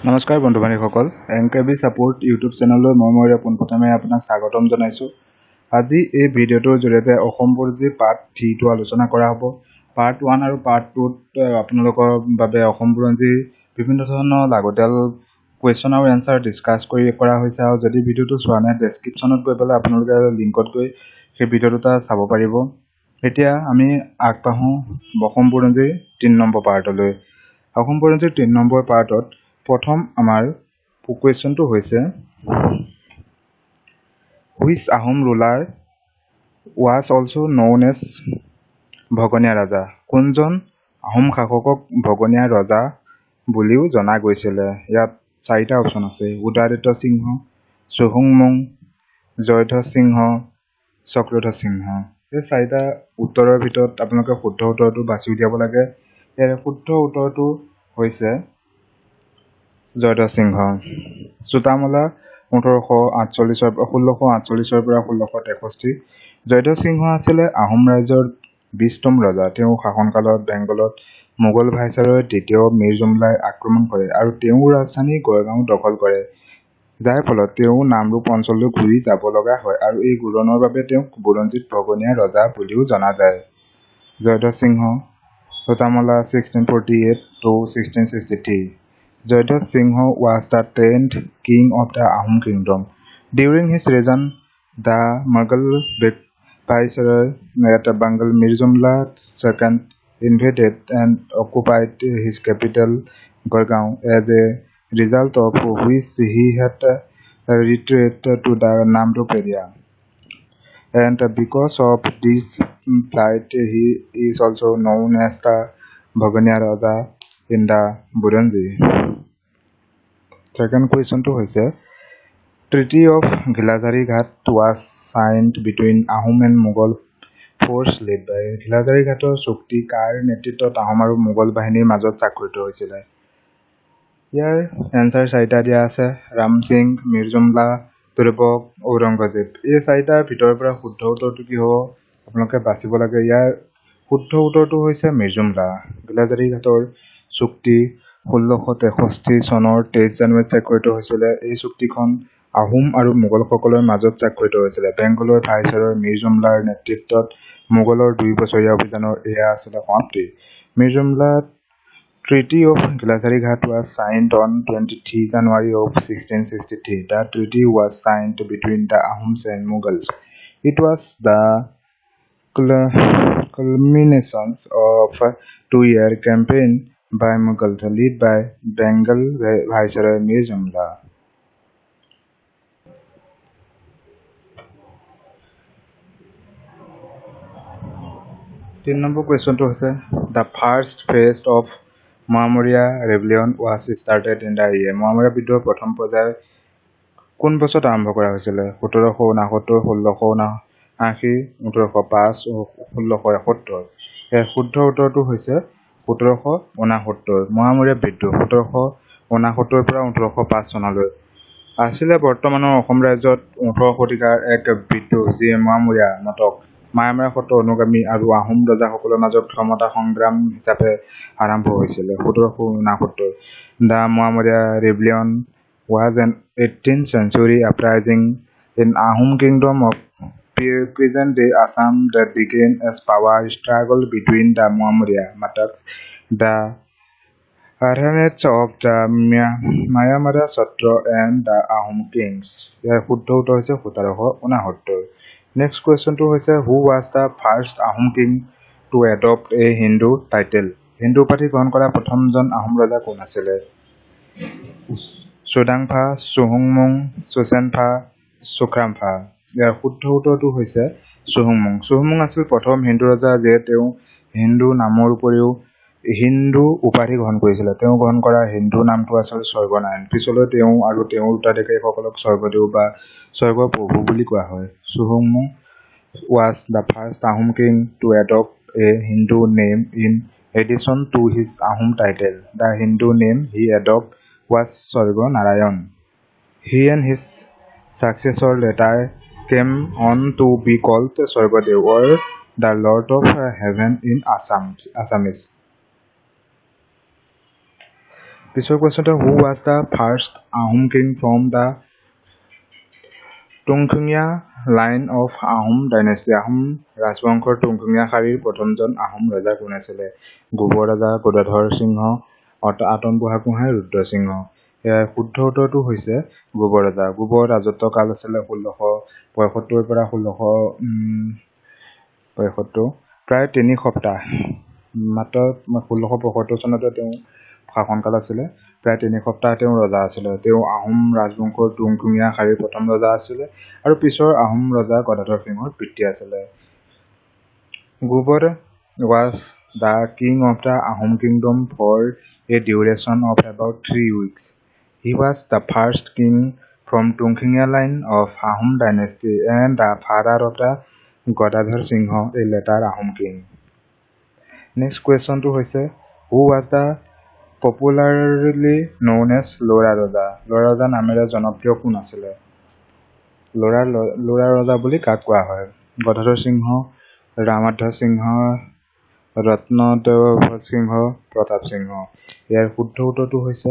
নমস্কাৰ বন্ধু বান্ধৱীসকল এনকেবি support YouTube চেনেললৈ মই মৰিয়া পোনপ্ৰথমে আপোনাক স্বাগতম জনাইছোঁ। আজি এই ভিডিঅ'টোৰ জৰিয়তে অসম বুৰঞ্জী পাৰ্ট 3টো আলোচনা কৰা হ'ব। পাৰ্ট 1 আৰু পাৰ্ট 2ত আপোনালোকৰ বাবে অসম বুৰঞ্জীৰ বিভিন্ন ধৰণৰ লাগতিয়াল কুৱেশ্যন আৰু এনসাৰ ডিছকাছ কৰা হৈছে আৰু যদি ভিডিঅ'টো চোৱা নাই ডেছক্ৰিপশ্যনত গৈ পেলাই আপোনালোকে লিংকত গৈ সেই ভিডিঅ' দুটা চাব পাৰিব। এতিয়া আমি আগবাঢ়োঁ অসম বুৰঞ্জীৰ 3 নম্বৰ পাৰ্টলৈ। অসম বুৰঞ্জীৰ 3 নম্বৰ পাৰ্টত প্ৰথম আমাৰ কুৱেশ্যনটো হৈছে which Ahom ruler was also known as Bhaganiya Raja. কোনজন আহোম শাসকক ভগনীয়া ৰজা বুলিও জনা গৈছিলে। ইয়াত 4টা অপশ্যন আছে: উদয়াদিত্য সিংহ, চুহুংমুং, জয়ধ্বজ সিংহ, চক্ৰধ্বজ সিংহ। এই 4টা উত্তৰৰ ভিতৰত আপোনালোকে শুদ্ধ উত্তৰটো বাছি উলিয়াব লাগে। ইয়াৰ শুদ্ধ উত্তৰটো হৈছে জয়ধ্বজ সিংহ। চোতামলা 1648 পৰা 1663। জয়ধ্বজ সিংহ আছিলে আহোম ৰাজ্যৰ 20তম ৰজা। তেওঁৰ শাসনকালত বেংগলত মোগল ভাইচৰয় দ্বিতীয় মীৰ জুমলাই আক্ৰমণ কৰে আৰু তেওঁৰ ৰাজধানী গড়গাঁও দখল কৰে, যাৰ ফলত তেওঁ নামৰূপ অঞ্চললৈ ঘূৰি যাব লগা হয় আৰু এই ঘূৰণৰ বাবে তেওঁক বুৰঞ্জীত ভগনীয়া ৰজা বুলিও জনা যায়। জয়ধ্বজ সিংহ চোতামলা 1648 to 1663. Jodhpur Singh was the 10th king of the Ahom kingdom. During his reign, the Mughal viceroy at Bengal Mir Jumla II invaded and occupied his capital Gurgaon, as a result of which he had retreated to the Namrup area. And because of this plight, he is also known as the Bhagania Raja in the Buranji. Second question to hoise Treaty of Ghat was signed between Ahom and Mughal force led by Ghator চুক্তি কাৰ নেতৃত্বত আহোম আৰু মোগল বাহিনীৰ মাজত স্বাক্ষৰিত হৈছিল। ইয়াৰ answer 4টা দিয়া আছে: ৰাম সিং, মীৰ জুমলা, তুৰবক, ঔৰংগজেব। এই 4টাৰ ভিতৰৰ পৰা শুদ্ধ উত্তৰটো কি হ'ব আপোনালোকে বাচিব লাগে। ইয়াৰ শুদ্ধ উত্তৰটো হৈছে মীৰ জুমলা। ঘাটৰ চুক্তি 1663 চনৰ 23 জানুৱাৰীত স্বাক্ষৰিত হৈছিল। এই চুক্তিখন আহোম আৰু মোগলসকলৰ মাজত স্বাক্ষৰিত হৈছিল। বেংগলৰ ভাইচৰয় মীৰ জুমলাৰ নেতৃত্বত মোগলৰ 2 বছৰীয়া অভিযানৰ এয়া আছিলে সমাপ্তি। মীৰ জুমলা Treaty of Ghat was signed on 23 January of 1663. The treaty was signed between the Ahoms and Mughals. It was the culmination of a 2-year campaign by Mughals led by Bengal Viceroy Mir Jumla. तीन number question तो है the first phase of MOAMORIA rebellion was started in the year. MOAMORIA বিদ্ৰোহ প্ৰথম পৰ্যায় কোন বছৰত আৰম্ভ কৰা হৈছিল? 1769, 1679, 1805 ও 1671। এই শুদ্ধ উত্তৰটো হৈছে 1769। MOAMORIA বিদ্ৰোহ 1769 পৰা 1805 চনলৈ আছিলে। বৰ্তমানৰ অসম ৰাজ্যত 18 শতিকাৰ এক বিদ্ৰোহ যি MOAMORIA নাটক মায়ামাৰা সত্ৰ অনুগামী আৰু আহোম ৰজাসকলৰ মাজত ক্ষমতা সংগ্ৰাম হিচাপে আৰম্ভ হৈছিল। 1769 The MOAMORIA rebellion was an 18th century uprising in Ahom kingdom of present-day Assam that began as power struggle between the MOAMORIA Mataks, the Arhanates of the Mayamara Satra and the Ahom kings. ইয়াৰ শুদ্ধ উত্তৰ হৈছে 1769। Next question to hoise who was the first Ahom king to adopt a Hindu title? Hindu উপাধি গ্ৰহণ কৰা প্ৰথমজন আহোম ৰজা কোন আছিলে? চুদাংফা, চুহুংমুং, চুচেনফা, চুখ্ৰামফা। ইয়াৰ শুদ্ধ উত্তৰটো হৈছে চুহুংমুং। চুহুংমুং আছিল প্ৰথম হিন্দু ৰজা যে তেওঁ হিন্দু নামৰ উপৰিও হিন্দু উপাধি গ্ৰহণ কৰিছিল। তেওঁ গ্ৰহণ কৰা হিন্দু নামটো আছিল স্বৰ্গনাৰায়ণ। পিছলৈ তেওঁ আৰু তেওঁৰ উত্তৰাধিকাৰীসকলক স্বৰ্গদেউ বা স্বৰ্গপ্ৰভু বুলি কোৱা হয়। চুহুংমুং was the first Ahom king to adopt a Hindu name in addition to his Ahom title. The Hindu name he adopted was Sargonarayan. He and his successor later came on to be called Sargodev or the Lord of Heaven in Assamese. পিছৰ কোৱেশ্যনটো who was the first Ahom king from the Tungkhungia line of Ahom dynasty Ahom ৰাজবংশৰ টুংখুঙীয়া শাৰীৰ প্ৰথমজন আহোম ৰজা কোন আছিলে গোবৰ ৰজা গদাধৰ সিংহ আতন বুঢ়াগোহাঁই ৰুদ্ৰ সিংহ ইয়াৰ শুদ্ধ উত্তৰটো হৈছে গোবৰ ৰজা গোবৰ ৰাজত্ব কাল আছিলে 1675 পৰা 1675 প্ৰায় 3 সপ্তাহ মাত্ৰ 1675 চনতে তেওঁ শাসনকাল আছিলে প্ৰায় 3 সপ্তাহ তেওঁ ৰজা আছিলে তেওঁ আহোম ৰাজবংশৰ টুংখুঙীয়া শাৰীৰ প্ৰথম ৰজা আছিলে আৰু পিছৰ আহোম ৰজা গদাধৰ সিংহৰ পিতৃ আছিলে গোবৰ was the king of the Ahom kingdom for a duration of about 3 weeks. He was the first king from Tungkhungia line of Ahom dynasty and the father of the Godadhar Singha, a later Ahom king. Next question to hoise, who was the popularly known as Lora Raja? Lora Raja namere জনপ্ৰিয় কোন আছিলে? Lora Raja বুলি কাক কোৱা হয়? Godadhar Singha, Ramadhar Singha, ৰত্নদেৱ সিংহ প্ৰতাপ সিংহ ইয়াৰ শুদ্ধ উত্তৰটো হৈছে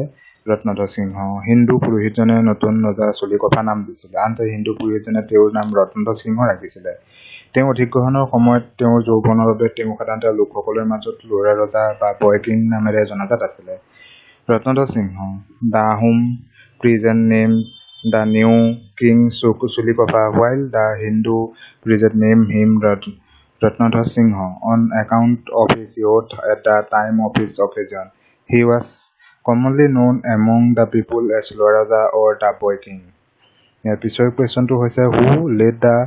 ৰত্নধৰ সিংহ হিন্দু পুৰোহিতজনে নতুন ৰজা চলিকফা নাম দিছিলে আনহাতে হিন্দু পুৰোহিতজনে তেওঁৰ নাম ৰত্নধৰ সিংহ ৰাখিছিলে তেওঁ অধিগ্ৰহণৰ সময়ত তেওঁৰ যৌৱনৰ বাবে তেওঁ সাধাৰণতে লোকসকলৰ মাজত লৰা ৰজা বা বয় কিং নামেৰে জনাজাত আছিলে Ratnadhar Singha the Ahom present name the new king Cholikpha while the Hindu priest named him Ratnadhar Singha on account of his youth at the time of his occasion. He was commonly known among the people as Loraja or the Boy King. Here, pisor question to hoise who led the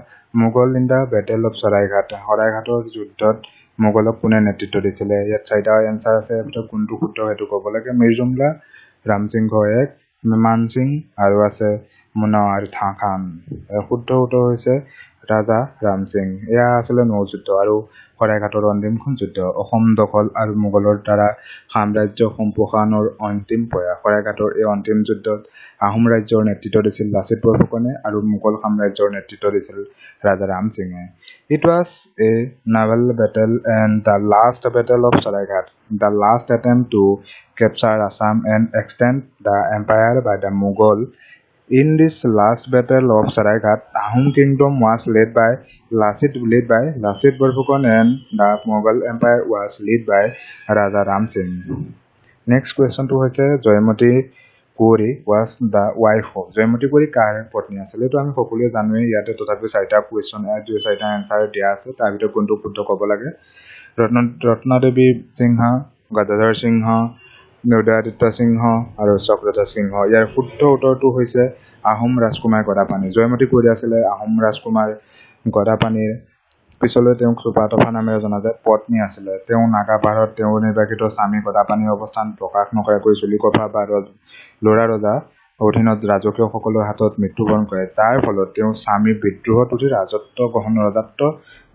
Mughal in the Battle of Saraighat. Saraighator যুদ্ধত মোগলক কোনে নেতৃত্ব দিছিলে ইয়াত চাৰিটা answer আছে এটা কোনটো শুদ্ধ হেতু ক'ব লাগে মিৰ্জুমলা ৰামসিংহ এক মান সিং আৰু আছে মুনাৱাৰ খান শুদ্ধ উত্তৰ হৈছে ৰাজা ৰাম সিং এয়া আসলে নৌযুদ্ধ আৰু শৰাইঘাটৰ অন্তিমখন যুদ্ধ অসম দখল আৰু মোগলৰ দ্বাৰা সাম্ৰাজ্য সম্প্ৰসাৰণৰ অন্তিম প্ৰয়াস শৰাইঘাটৰ এই অন্তিম যুদ্ধত আহোম ৰাজ্যৰ নেতৃত্ব দিছিল লাচিত বৰফুকনে আৰু মোগল সাম্ৰাজ্যৰ নেতৃত্ব দিছিল ৰাজা ৰাম সিঙে It was a naval battle and the last battle of Saraihat, the last attempt to capture Assam and extend the empire by the Mughal. In this last battle of Saraihat, Ahom kingdom was led by Lasit Borphukan and the Mughal empire was led by Raja Ram Singh. Next question to hoise JOYMOTI Kori was the wife of JOYMOTI Kori কাৰ পত্নী আছিল এটো আমি সকলোৱে জানোৱে ইয়াতে তথাপি চাৰিটা question আৰু চাৰিটা আনসাৰ দিয়া আছে তাৰ ভিতৰত কোনটো শুদ্ধ ক'ব লাগে ৰত্নদেৱী সিংহ গদাধৰ সিংহ উদয়াদিত্য সিংহ আৰু চক্ৰধৰ সিংহ ইয়াৰ শুদ্ধ উত্তৰটো হৈছে আহোম ৰাজকুমাৰ গদাপানী জয়মতী কৌৰী আছিলে আহোম ৰাজকুমাৰ গদাপানীৰ পিছলৈ তেওঁক চুপাতফা নামেৰে জনাজাত পত্নী আছিলে তেওঁ নাগাপাহাৰত তেওঁ নিৰ্বাসিত স্বামী গদাপানীৰ অৱস্থান প্ৰকাশ নকৰাকৈ চলিকফা বা লৰা ৰজা অধীনত ৰাজকীয়সকলৰ হাতত মৃত্যুবৰণ কৰে যাৰ ফলত তেওঁ স্বামী বিদ্ৰোহত উঠি ৰাজত্ব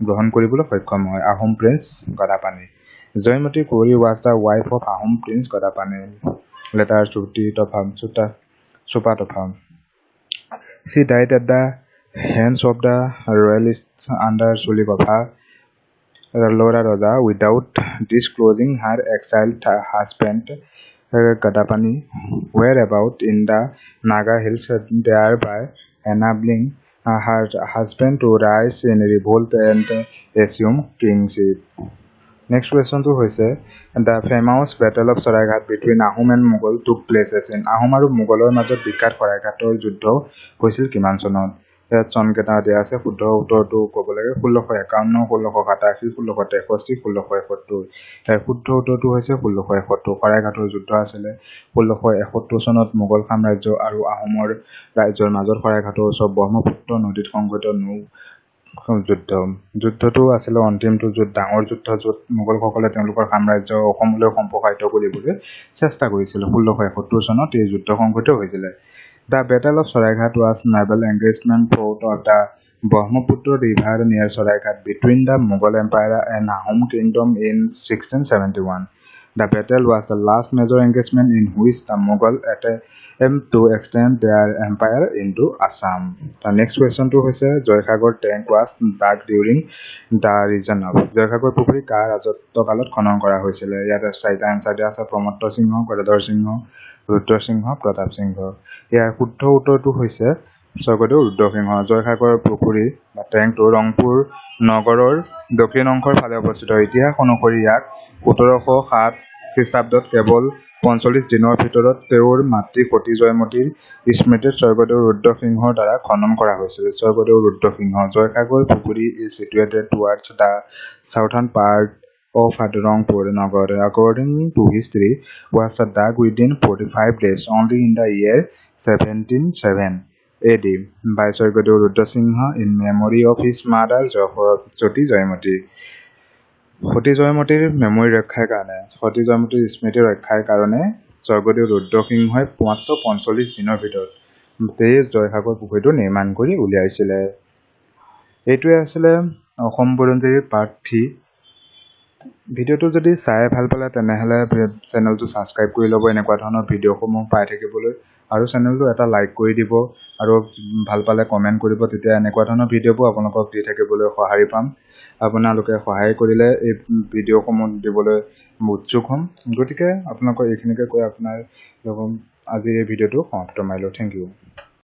গ্ৰহণ কৰিবলৈ সক্ষম হয় Ahom prince Gadapani JOYMOTI Kori was the wife of Ahom Prince Godapane, later Supatopha. She died at the hands of the royalists under Sulikopha Lora Raja without disclosing her exiled husband Godapane whereabouts in the Naga hills, thereby enabling her husband to rise in revolt and assume kingship. Next question to hoise the famous battle of Saraighat between Ahom and Mughal took places in Ahom আৰু মোগলৰ মাজত বিখ্যাত শৰাইঘাটৰ যুদ্ধ হৈছিল কিমান চনত ইয়াত চনকেইটা দিয়া আছে শুদ্ধ উত্তৰটো ক'ব লাগে 1651 1687 1663 1671 ইয়াৰ শুদ্ধ উত্তৰটো হৈছে 1671 শৰাইঘাটৰ যুদ্ধ আছিল 1671 চনত মোগল সাম্ৰাজ্য আৰু আহোমৰ ৰাজ্যৰ মাজত শৰাইঘাটৰ ওচৰত ব্ৰহ্মপুত্ৰ নদীত সংঘটিত যুদ্ধটো আছিল অন্তিমটো ডাঙৰ যুদ্ধ য'ত মোগলসকলে তেওঁলোকৰ সাম্ৰাজ্য অসমলৈ সম্প্ৰসাৰিত কৰিবলৈ চেষ্টা কৰিছিল 1671 চনত এই যুদ্ধ সংঘটিত হৈছিল The Battle of Saraighat was naval engagement fought on the Brahmaputra River near Saraighat between the Mughal Empire and Ahom Kingdom in 1671. The battle was the last major engagement in which the Mughal aim to extend their empire into Assam. The next question to hoise Joysagar tank was dug during the region of Joysagar পুখুৰী কাৰ ৰাজত্বকালত খনন কৰা হৈছিল ইয়াত চাৰিটা answer দিয়া আছে প্ৰমত্ত সিংহ গদাধৰ সিংহ ৰুদ্ৰ সিংহ প্ৰতাপ সিংহ ইয়াৰ শুদ্ধ উত্তৰটো হৈছে স্বৰ্গদেউ ৰুদ্ৰ সিংহ জয়সাগৰ পুখুৰী বা টেংকটো ৰংপুৰ নগৰৰ দক্ষিণ অংশৰ ফালে অৱস্থিত ইতিহাস অনুসৰি ইয়াক 1707 খ্ৰীষ্টাব্দত কেৱল 45 দিনৰ ভিতৰত তেওঁৰ মাতৃ সতী জয়মতীৰ স্মৃতিত স্বৰ্গদেউ ৰুদ্ৰ সিংহৰ দ্বাৰা খনন কৰা হৈছিল স্বৰ্গদেউ ৰুদ্ৰ সিংহ জয়সাগৰ পুখুৰী is situated towards the southern part of Rangpur Nagar according to history was dug within 45 days only in the year 1707 AD by Swargadeo Rudra Singha in memory of his mother Sati Joymoti. Sati Joymotir memory ৰক্ষাৰ কাৰণে সতী জয়মতীৰ স্মৃতি ৰক্ষাৰ কাৰণে স্বৰ্গদেউ ৰুদ্ৰ সিংহই মাত্ৰ 45 দিনৰ ভিতৰত জয়সাগৰ পুখুৰীটো নিৰ্মাণ কৰি উলিয়াইছিলে এইটোৱে আছিল অসম বুৰঞ্জীৰ পাৰ্ট 3 ভিডিওটো যদি চাই ভাল পালে তেনেহলে চেনেলটো সাবস্ক্ৰাইব কৰি ল'ব এনেকুৱা ধৰণৰ ভিডিওসমূহ পাই থাকিবলৈ আৰু চেনেলটো এটা লাইক কৰি দিব আৰু ভাল পালে কমেন্ট কৰিব তেতিয়া এনেকুৱা ধৰণৰ ভিডিওবোৰ আপোনালোকক দি থাকিবলৈ সহায় পাম আপোনালোকে সহায় কৰিলে এই ভিডিওসমূহ দিবলৈ উৎসুক হ'ম গতিকে আপোনালোকৰ এইখিনিকে কৈ আপোনাৰ আজি এই ভিডিওটো সমাপ্ত মাৰিলো থ্যাংক ইউ